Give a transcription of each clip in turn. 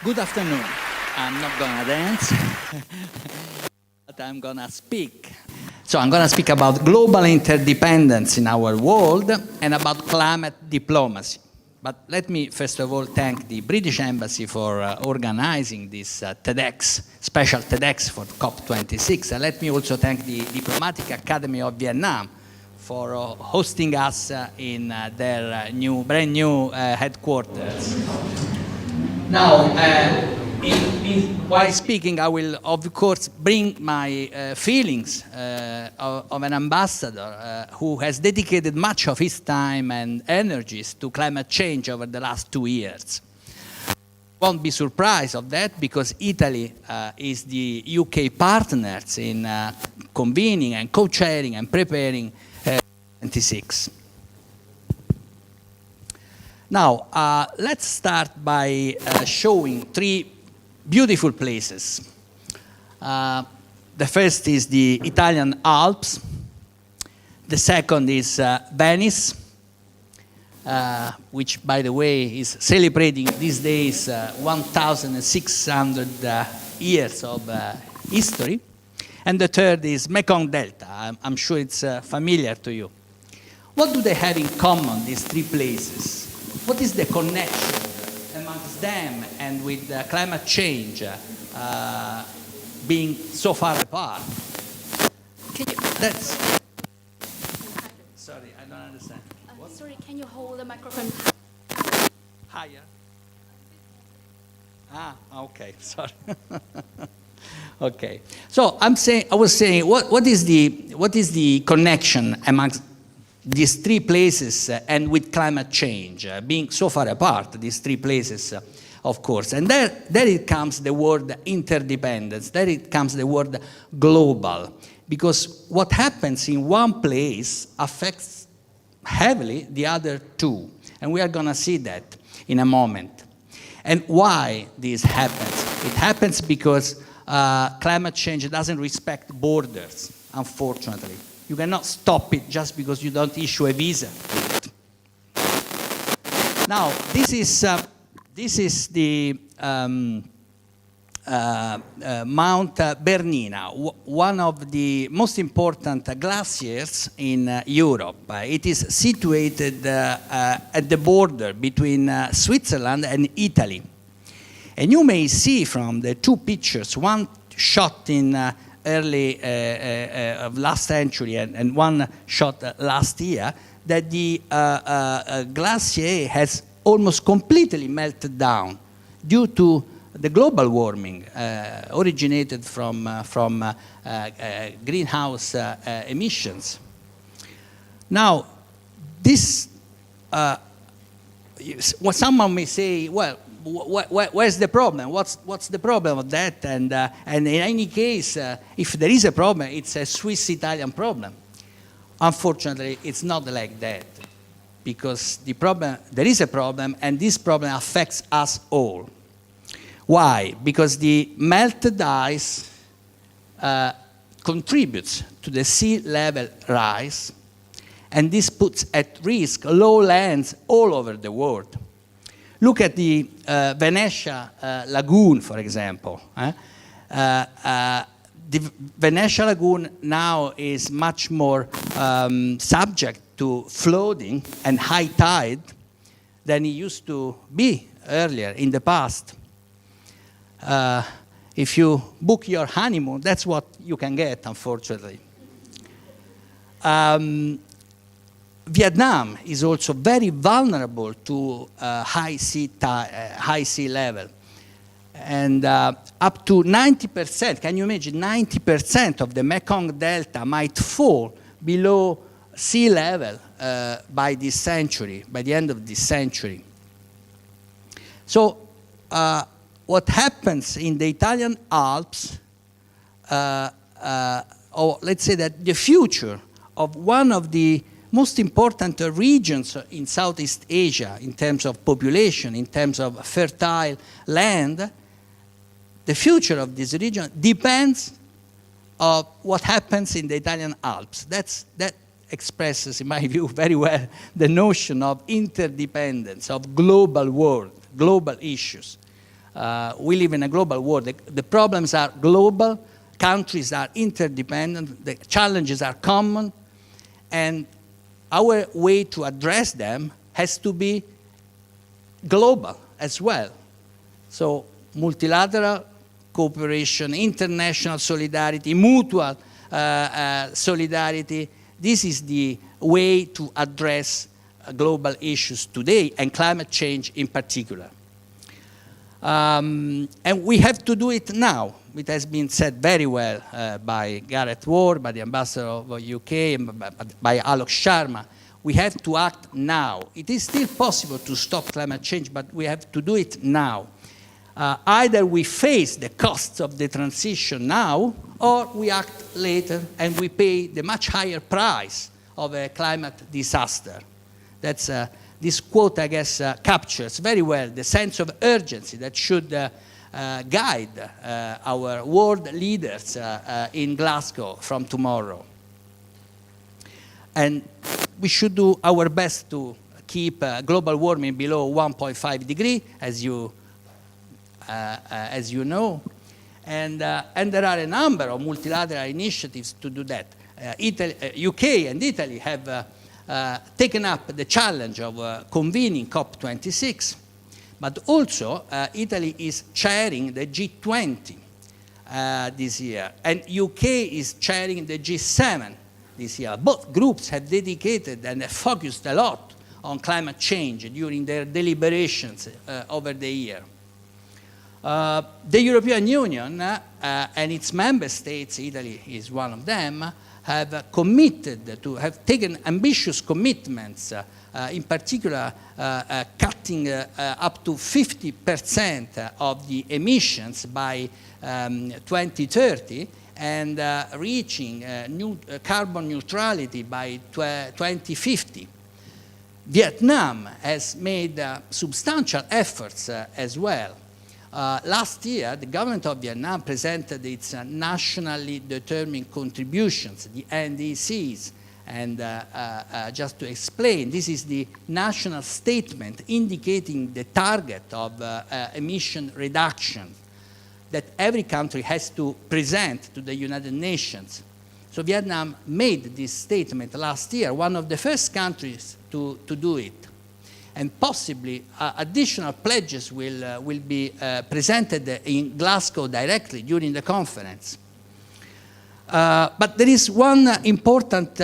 Good afternoon. I'm not gonna dance, but I'm gonna speak. So I'm gonna speak about global interdependence in our world and about climate diplomacy. But let me first of all thank the British Embassy for organizing this TEDx, special TEDx for COP26. And let me also thank the Diplomatic Academy of Vietnam for hosting us in their brand new headquarters. Now, while speaking, I will, of course, bring my feelings of an ambassador who has dedicated much of his time and energies to climate change over the last 2 years. Won't be surprised of that because Italy is the UK partners in convening and co-chairing and preparing 26. Now, let's start by showing 3 beautiful places. The first is the Italian Alps. The second is Venice, which, by the way, is celebrating these days 1,600 years of history. And the third is Mekong Delta. I'm sure it's familiar to you. What do they have in common, these 3 places? What is the connection amongst them and with climate change being so far apart? Sorry, I don't understand. Sorry, can you hold the microphone higher? Okay, sorry. Okay, so I was saying, what is the connection amongst these 3 places and with climate change, being so far apart, these 3 places, of course. And there it comes the word interdependence, there it comes the word global, because what happens in one place affects heavily the other 2. And we are going to see that in a moment. And why this happens? It happens because climate change doesn't respect borders, unfortunately. You cannot stop it just because you don't issue a visa to it. Now, this is the Mount Bernina, one of the most important glaciers in Europe. It is situated at the border between Switzerland and Italy. And you may see from the 2 pictures, one shot in early of last century and one shot last year, that the glacier has almost completely melted down due to the global warming originated from greenhouse emissions. Now, this, someone may say, well, where's the problem? What's the problem of that? And in any case, if there is a problem, it's a Swiss-Italian problem. Unfortunately, it's not like that, because there is a problem, and this problem affects us all. Why? Because the melted ice contributes to the sea level rise, and this puts at risk lowlands all over the world. Look at the Venetia Lagoon, for example. The Venetia Lagoon now is much more subject to flooding and high tide than it used to be earlier in the past. If you book your honeymoon, that's what you can get, unfortunately. Vietnam is also very vulnerable to high sea level. And up to 90%, can you imagine, 90% of the Mekong Delta might fall below sea level by this century, by the end of this century. So what happens in the Italian Alps, or let's say that the future of one of the most important regions in Southeast Asia in terms of population, in terms of fertile land, the future of this region depends on what happens in the Italian Alps. That expresses, in my view, very well the notion of interdependence, of global world, global issues. we live in a global world. The problems are global, countries are interdependent, the challenges are common, and our way to address them has to be global as well. So multilateral cooperation, international solidarity, mutual solidarity, this is the way to address global issues today, and climate change in particular. And we have to do it now. It has been said very well by Gareth Ward, by the ambassador of the UK, and by Alok Sharma. We have to act now. It is still possible to stop climate change, but we have to do it now. Either we face the costs of the transition now, or we act later and we pay the much higher price of a climate disaster. That's, this quote, I guess, captures very well the sense of urgency that should guide our world leaders in Glasgow from tomorrow. And we should do our best to keep global warming below 1.5 degrees, as you know. And there are a number of multilateral initiatives to do that. UK and Italy have taken up the challenge of convening COP26, but also Italy is chairing the G20 this year, and UK is chairing the G7 this year. Both groups have dedicated and have focused a lot on climate change during their deliberations over the year. The European Union and its member states, Italy is one of them, have committed to, have taken ambitious commitments, in particular cutting up to 50% of the emissions by 2030 and reaching carbon neutrality by 2050. Vietnam has made substantial efforts as well. Last year, the government of Vietnam presented its nationally determined contributions, the NDCs, and just to explain, this is the national statement indicating the target of emission reduction that every country has to present to the United Nations. So Vietnam made this statement last year, one of the first countries to do it. And possibly additional pledges will be presented in Glasgow directly during the conference. But there is one important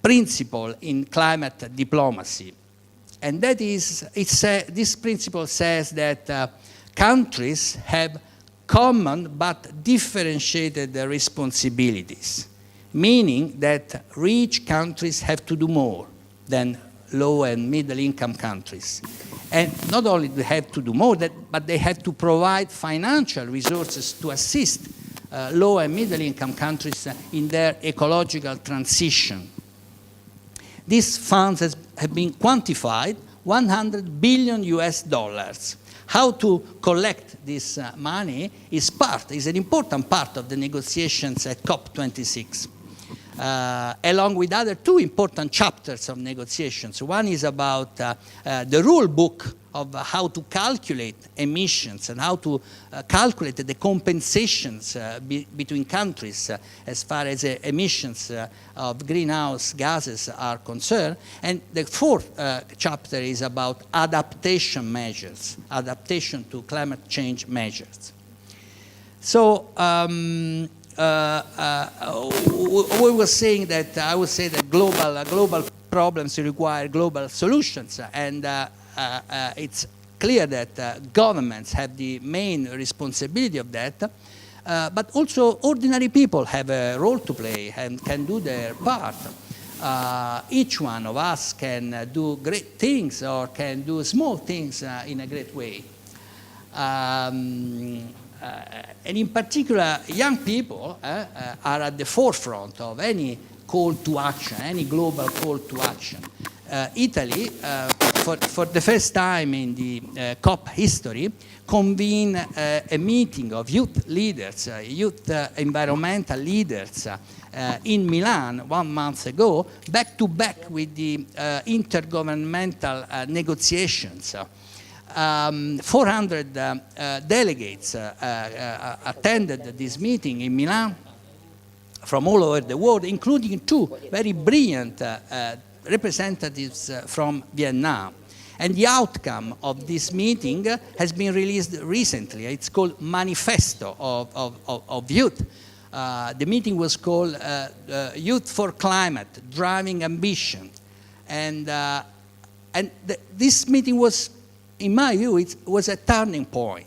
principle in climate diplomacy, and that is, this principle says that countries have common but differentiated responsibilities, meaning that rich countries have to do more than low and middle income countries. And not only do they have to do more, but they have to provide financial resources to assist low and middle income countries in their ecological transition. These funds have been quantified, $100 billion US. How to collect this money is an important part of the negotiations at COP26. Along with other two important chapters of negotiations. One is about the rule book of how to calculate emissions and how to calculate the compensations between countries as far as emissions of greenhouse gases are concerned. And the fourth chapter is about adaptation measures, adaptation to climate change measures. So, we were saying that I would say that global problems require global solutions, and it's clear that governments have the main responsibility of that, but also ordinary people have a role to play and can do their part. Each one of us can do great things or can do small things in a great way. And in particular, young people are at the forefront of any call to action, any global call to action. Italy, for the first time in the COP history, convened a meeting of youth leaders, youth environmental leaders in Milan 1 month ago, back to back with the intergovernmental negotiations. 400 delegates attended this meeting in Milan from all over the world, including 2 very brilliant representatives from Vietnam. And the outcome of this meeting has been released recently. It's called Manifesto of Youth. The meeting was called Youth for Climate, Driving Ambition. And this meeting was, in my view, it was a turning point.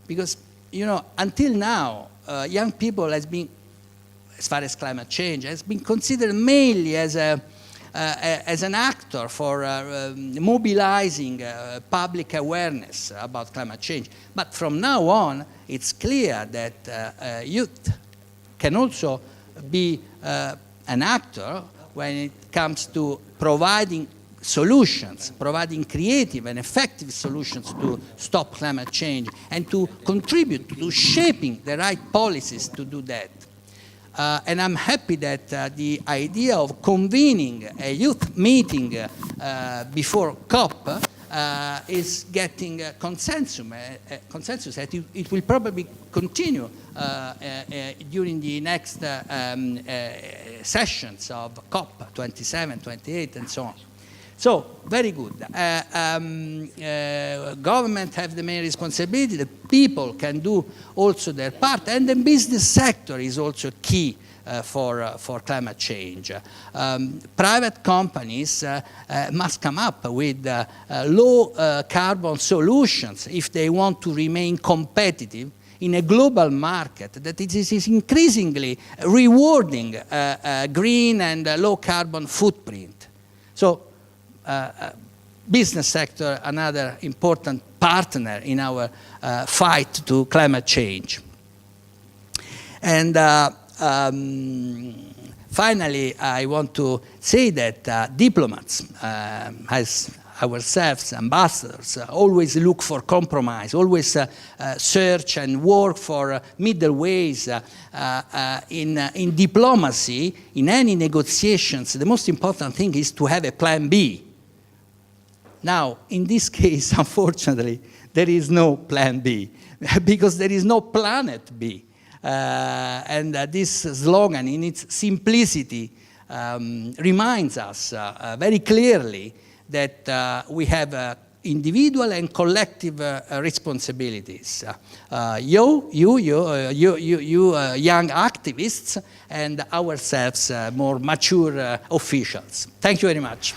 Because, you know, until now, young people has been, as far as climate change, has been considered mainly as an actor for mobilizing public awareness about climate change. But from now on, it's clear that youth can also be an actor when it comes to providing solutions, providing creative and effective solutions to stop climate change and to contribute to shaping the right policies to do that. And I'm happy that the idea of convening a youth meeting before COP is getting consensus, that it will probably continue during the next sessions of COP 27, 28, and so on. So, very good. Government have the main responsibility, the people can do also their part, and the business sector is also key for climate change. Private companies must come up with low carbon solutions if they want to remain competitive in a global market that it is increasingly rewarding green and low carbon footprint. So, business sector, another important partner in our fight to climate change. And finally, I want to say that diplomats, as ourselves, ambassadors, always look for compromise, always search and work for middle ways. In diplomacy, in any negotiations, the most important thing is to have a plan B. Now, in this case, unfortunately, there is no plan B, because there is no planet B. And this slogan, in its simplicity, reminds us very clearly that we have individual and collective responsibilities. You young activists, and ourselves, more mature officials. Thank you very much.